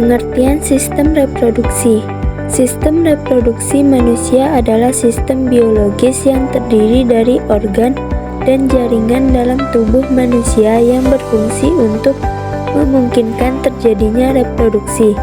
Pengertian sistem reproduksi. Sistem reproduksi manusia adalah sistem biologis yang terdiri dari organ dan jaringan dalam tubuh manusia yang berfungsi untuk memungkinkan terjadinya reproduksi.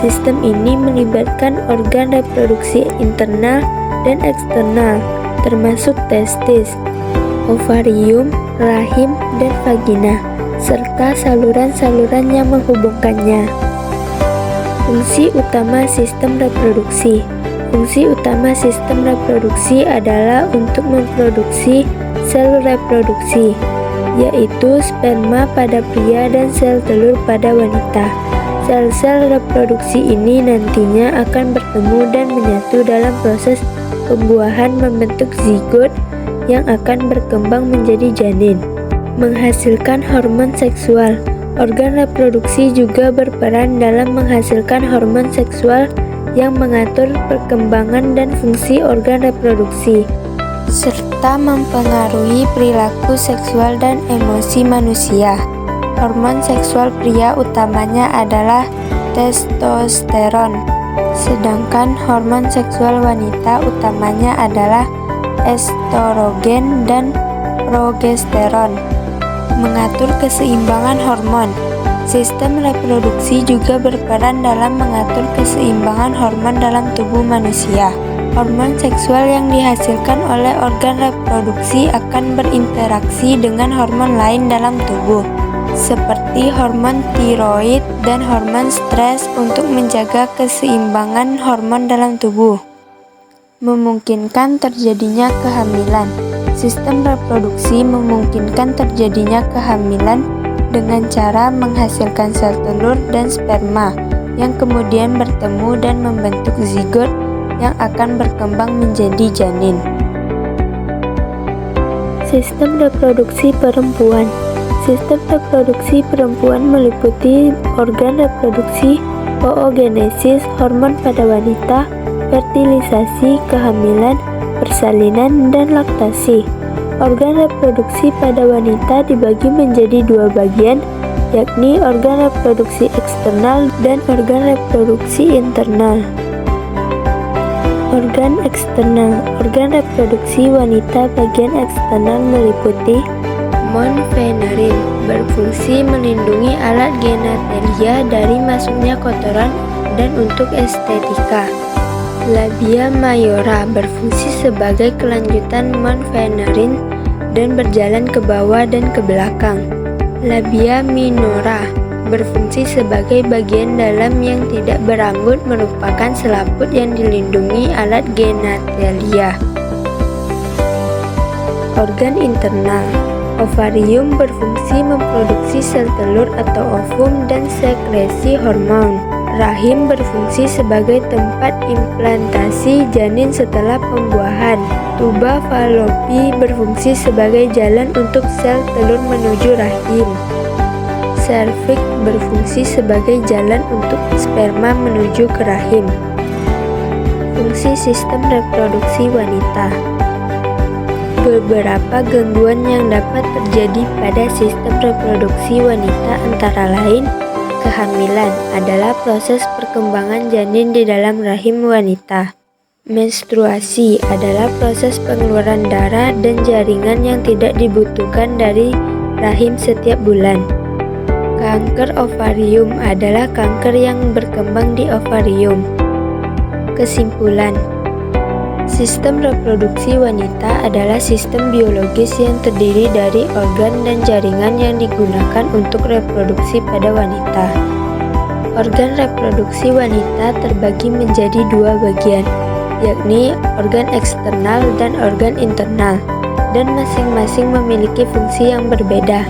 Sistem ini melibatkan organ reproduksi internal dan eksternal, termasuk testis, ovarium, rahim, dan vagina, serta saluran-saluran yang menghubungkannya. Fungsi utama sistem reproduksi. Fungsi utama sistem reproduksi adalah untuk memproduksi sel reproduksi, yaitu sperma pada pria dan sel telur pada wanita. Sel-sel reproduksi ini nantinya akan bertemu dan menyatu dalam proses pembuahan membentuk zigot yang akan berkembang menjadi janin. Menghasilkan hormon seksual. Organ reproduksi juga berperan dalam menghasilkan hormon seksual yang mengatur perkembangan dan fungsi organ reproduksi, serta mempengaruhi perilaku seksual dan emosi manusia. Hormon seksual pria utamanya adalah testosteron, sedangkan hormon seksual wanita utamanya adalah estrogen dan progesteron. Mengatur keseimbangan hormon. Sistem reproduksi juga berperan dalam mengatur keseimbangan hormon dalam tubuh manusia. Hormon seksual yang dihasilkan oleh organ reproduksi akan berinteraksi dengan hormon lain dalam tubuh, seperti hormon tiroid dan hormon stres untuk menjaga keseimbangan hormon dalam tubuh, memungkinkan terjadinya kehamilan. Sistem reproduksi memungkinkan terjadinya kehamilan dengan cara menghasilkan sel telur dan sperma yang kemudian bertemu dan membentuk zigot yang akan berkembang menjadi janin. Sistem reproduksi perempuan. Sistem reproduksi perempuan meliputi organ reproduksi, oogenesis, hormon pada wanita, fertilisasi, kehamilan, persalinan, dan laktasi. Organ reproduksi pada wanita dibagi menjadi dua bagian, yakni organ reproduksi eksternal dan organ reproduksi internal. Organ eksternal. Organ reproduksi wanita bagian eksternal meliputi monvenerin, berfungsi melindungi alat genitalia dari masuknya kotoran dan untuk estetika. Labia mayora berfungsi sebagai kelanjutan monvenerin dan berjalan ke bawah dan ke belakang. Labia minora berfungsi sebagai bagian dalam yang tidak berambut, merupakan selaput yang dilindungi alat genitalia. Organ internal. Ovarium berfungsi memproduksi sel telur atau ovum dan sekresi hormon. Rahim berfungsi sebagai tempat implantasi janin setelah pembuahan. Tuba falopi berfungsi sebagai jalan untuk sel telur menuju rahim. Serviks berfungsi sebagai jalan untuk sperma menuju ke rahim. Fungsi sistem reproduksi wanita. Beberapa gangguan yang dapat terjadi pada sistem reproduksi wanita antara lain kehamilan adalah proses perkembangan janin di dalam rahim wanita. Menstruasi adalah proses pengeluaran darah dan jaringan yang tidak dibutuhkan dari rahim setiap bulan. Kanker ovarium adalah kanker yang berkembang di ovarium. Kesimpulan, sistem reproduksi wanita adalah sistem biologis yang terdiri dari organ dan jaringan yang digunakan untuk reproduksi pada wanita. Organ reproduksi wanita terbagi menjadi dua bagian, yakni organ eksternal dan organ internal, dan masing-masing memiliki fungsi yang berbeda.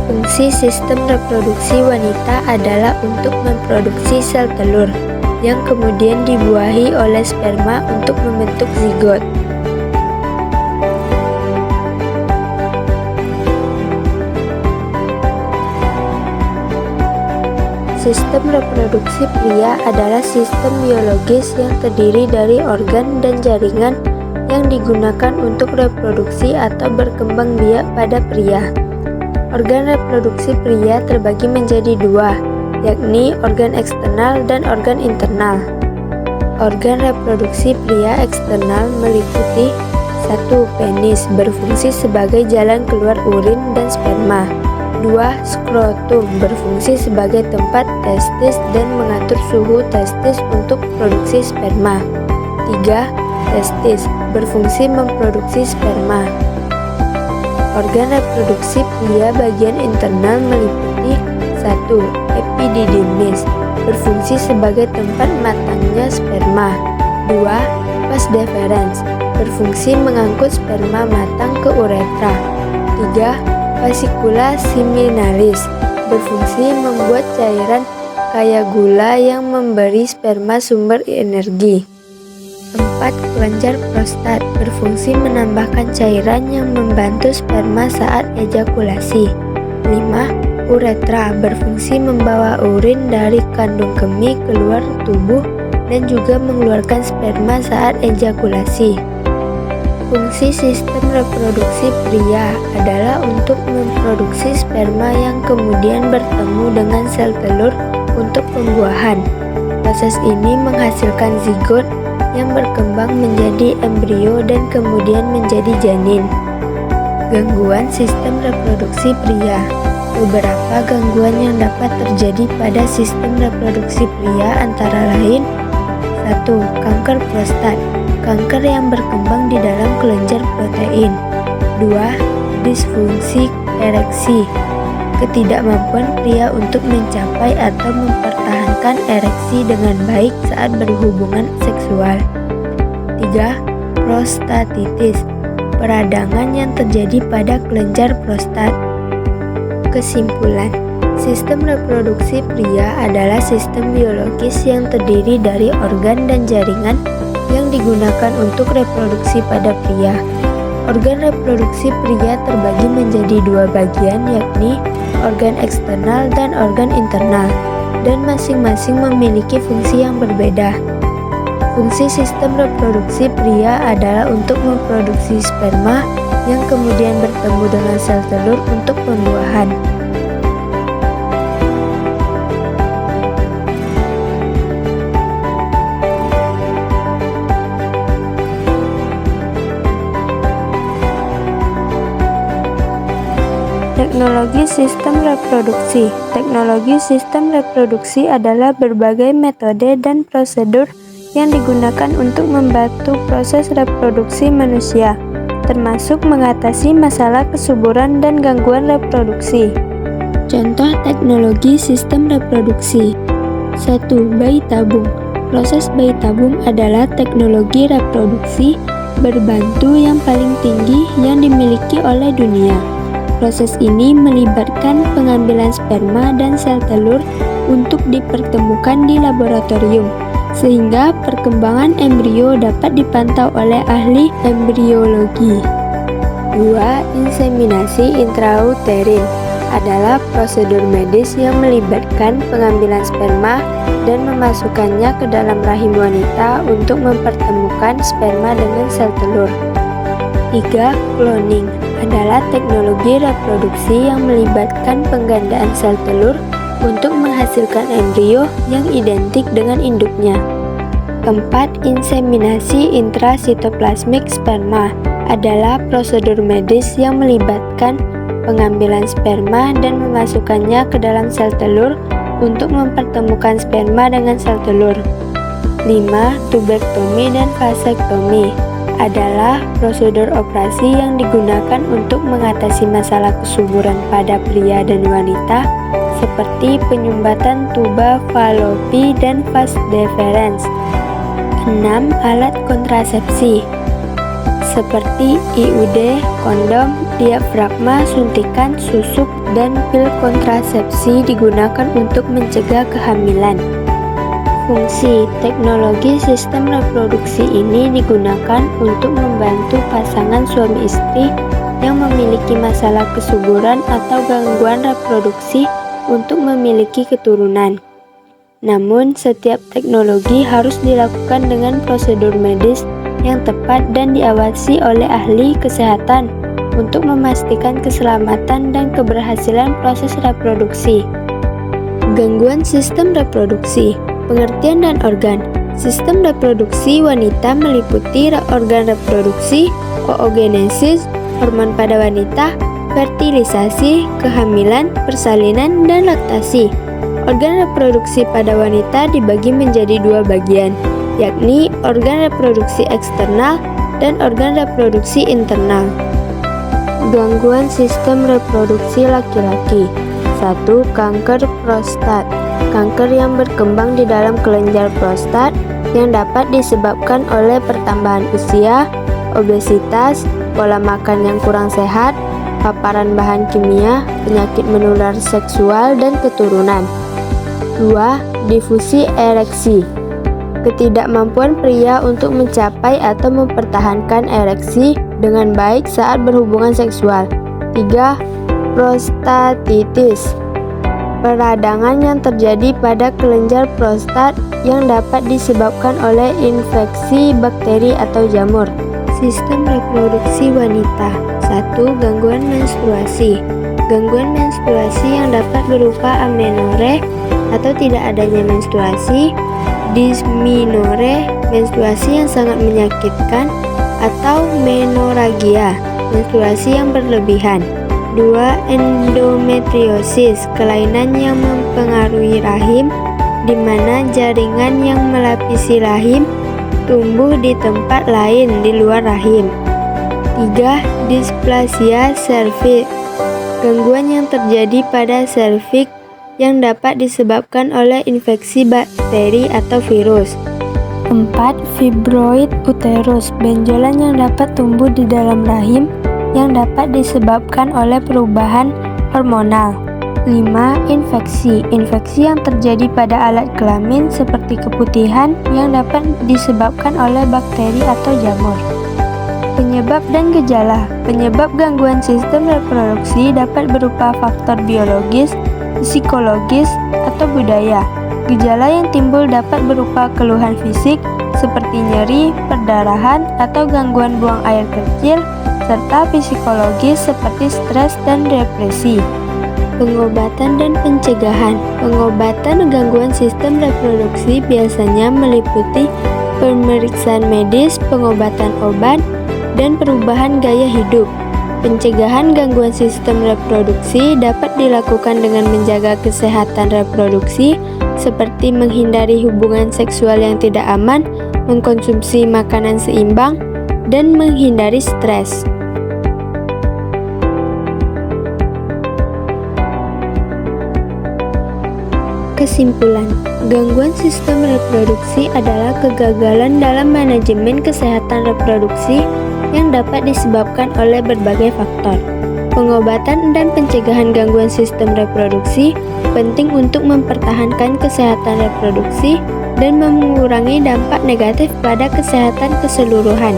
Fungsi sistem reproduksi wanita adalah untuk memproduksi sel telur, yang kemudian dibuahi oleh sperma untuk membentuk zigot. Sistem reproduksi pria adalah sistem biologis yang terdiri dari organ dan jaringan yang digunakan untuk reproduksi atau berkembang biak pada pria. Organ reproduksi pria terbagi menjadi dua, yakni organ eksternal dan organ internal. Organ reproduksi pria eksternal meliputi 1. Penis, berfungsi sebagai jalan keluar urin dan sperma. 2. Skrotum, berfungsi sebagai tempat testis dan mengatur suhu testis untuk produksi sperma. 3. Testis, berfungsi memproduksi sperma. Organ reproduksi pria bagian internal meliputi 1. Epididymis, berfungsi sebagai tempat matangnya sperma. 2. Vas deferens, berfungsi mengangkut sperma matang ke uretra. 3. Fascicula seminalis, berfungsi membuat cairan kaya gula yang memberi sperma sumber energi. 4. Kelenjar prostat, berfungsi menambahkan cairan yang membantu sperma saat ejakulasi. 5. Uretra, berfungsi membawa urin dari kandung kemih keluar tubuh dan juga mengeluarkan sperma saat ejakulasi. Fungsi sistem reproduksi pria adalah untuk memproduksi sperma yang kemudian bertemu dengan sel telur untuk pembuahan. Proses ini menghasilkan zigot yang berkembang menjadi embrio dan kemudian menjadi janin. Gangguan sistem reproduksi pria. Beberapa gangguan yang dapat terjadi pada sistem reproduksi pria antara lain 1. Kanker prostat, kanker yang berkembang di dalam kelenjar protein. 2. Disfungsi ereksi, ketidakmampuan pria untuk mencapai atau mempertahankan ereksi dengan baik saat berhubungan seksual. 3. Prostatitis, peradangan yang terjadi pada kelenjar prostat. Kesimpulan, sistem reproduksi pria adalah sistem biologis yang terdiri dari organ dan jaringan yang digunakan untuk reproduksi pada pria. Organ reproduksi pria terbagi menjadi dua bagian, yakni organ eksternal dan organ internal, dan masing-masing memiliki fungsi yang berbeda. Fungsi sistem reproduksi pria adalah untuk memproduksi sperma yang kemudian bertemu dengan sel telur untuk pembuahan. Teknologi sistem reproduksi. Teknologi sistem reproduksi adalah berbagai metode dan prosedur yang digunakan untuk membantu proses reproduksi manusia, termasuk mengatasi masalah kesuburan dan gangguan reproduksi. Contoh teknologi sistem reproduksi. 1. Bayi tabung. Proses bayi tabung adalah teknologi reproduksi berbantu yang paling tinggi yang dimiliki oleh dunia. Proses ini melibatkan pengambilan sperma dan sel telur untuk dipertemukan di laboratorium, sehingga perkembangan embrio dapat dipantau oleh ahli embriologi. 2. Inseminasi intrauterin adalah prosedur medis yang melibatkan pengambilan sperma dan memasukkannya ke dalam rahim wanita untuk mempertemukan sperma dengan sel telur. 3. Cloning adalah teknologi reproduksi yang melibatkan penggandaan sel telur untuk menghasilkan embrio yang identik dengan induknya. 4. Inseminasi intrasitoplasmik sperma adalah prosedur medis yang melibatkan pengambilan sperma dan memasukkannya ke dalam sel telur untuk mempertemukan sperma dengan sel telur. 5. Tubektomi dan vasektomi adalah prosedur operasi yang digunakan untuk mengatasi masalah kesuburan pada pria dan wanita seperti penyumbatan tuba falopi dan vas deferens. 6. Alat kontrasepsi seperti IUD, kondom, diafragma, suntikan, susuk, dan pil kontrasepsi digunakan untuk mencegah kehamilan. Fungsi teknologi sistem reproduksi ini digunakan untuk membantu pasangan suami istri yang memiliki masalah kesuburan atau gangguan reproduksi untuk memiliki keturunan. Namun, setiap teknologi harus dilakukan dengan prosedur medis yang tepat dan diawasi oleh ahli kesehatan untuk memastikan keselamatan dan keberhasilan proses reproduksi. Gangguan sistem reproduksi, pengertian dan organ. Sistem reproduksi wanita meliputi organ reproduksi, oogenesis, hormon pada wanita, fertilisasi, kehamilan, persalinan, dan laktasi. Organ reproduksi pada wanita dibagi menjadi dua bagian, yakni organ reproduksi eksternal dan organ reproduksi internal. Gangguan sistem reproduksi laki-laki. 1. Kanker prostat. Kanker yang berkembang di dalam kelenjar prostat yang dapat disebabkan oleh pertambahan usia, obesitas, pola makan yang kurang sehat, paparan bahan kimia, penyakit menular seksual, dan keturunan. 2. Difusi ereksi. Ketidakmampuan pria untuk mencapai atau mempertahankan ereksi dengan baik saat berhubungan seksual. 3. Prostatitis. Peradangan yang terjadi pada kelenjar prostat yang dapat disebabkan oleh infeksi bakteri atau jamur. Sistem reproduksi wanita. 1. Gangguan menstruasi. Gangguan menstruasi yang dapat berupa amenorre atau tidak adanya menstruasi, dysmenorrhea, menstruasi yang sangat menyakitkan, atau menorragia, menstruasi yang berlebihan. 2. Endometriosis, kelainan yang mempengaruhi rahim, di mana jaringan yang melapisi rahim tumbuh di tempat lain di luar rahim. 3. Displasia serviks, gangguan yang terjadi pada serviks yang dapat disebabkan oleh infeksi bakteri atau virus. 4. Fibroid uterus, benjolan yang dapat tumbuh di dalam rahim yang dapat disebabkan oleh perubahan hormonal. 5. Infeksi, infeksi yang terjadi pada alat kelamin seperti keputihan yang dapat disebabkan oleh bakteri atau jamur. Penyebab dan gejala. Penyebab gangguan sistem reproduksi dapat berupa faktor biologis, psikologis, atau budaya. Gejala yang timbul dapat berupa keluhan fisik seperti nyeri, perdarahan, atau gangguan buang air kecil, serta psikologis seperti stres dan depresi. Pengobatan dan pencegahan. Pengobatan gangguan sistem reproduksi biasanya meliputi pemeriksaan medis, pengobatan obat, dan perubahan gaya hidup. Pencegahan gangguan sistem reproduksi dapat dilakukan dengan menjaga kesehatan reproduksi seperti menghindari hubungan seksual yang tidak aman, mengkonsumsi makanan seimbang, dan menghindari stres. Kesimpulan, gangguan sistem reproduksi adalah kegagalan dalam manajemen kesehatan reproduksi yang dapat disebabkan oleh berbagai faktor. Pengobatan dan pencegahan gangguan sistem reproduksi penting untuk mempertahankan kesehatan reproduksi dan mengurangi dampak negatif pada kesehatan keseluruhan.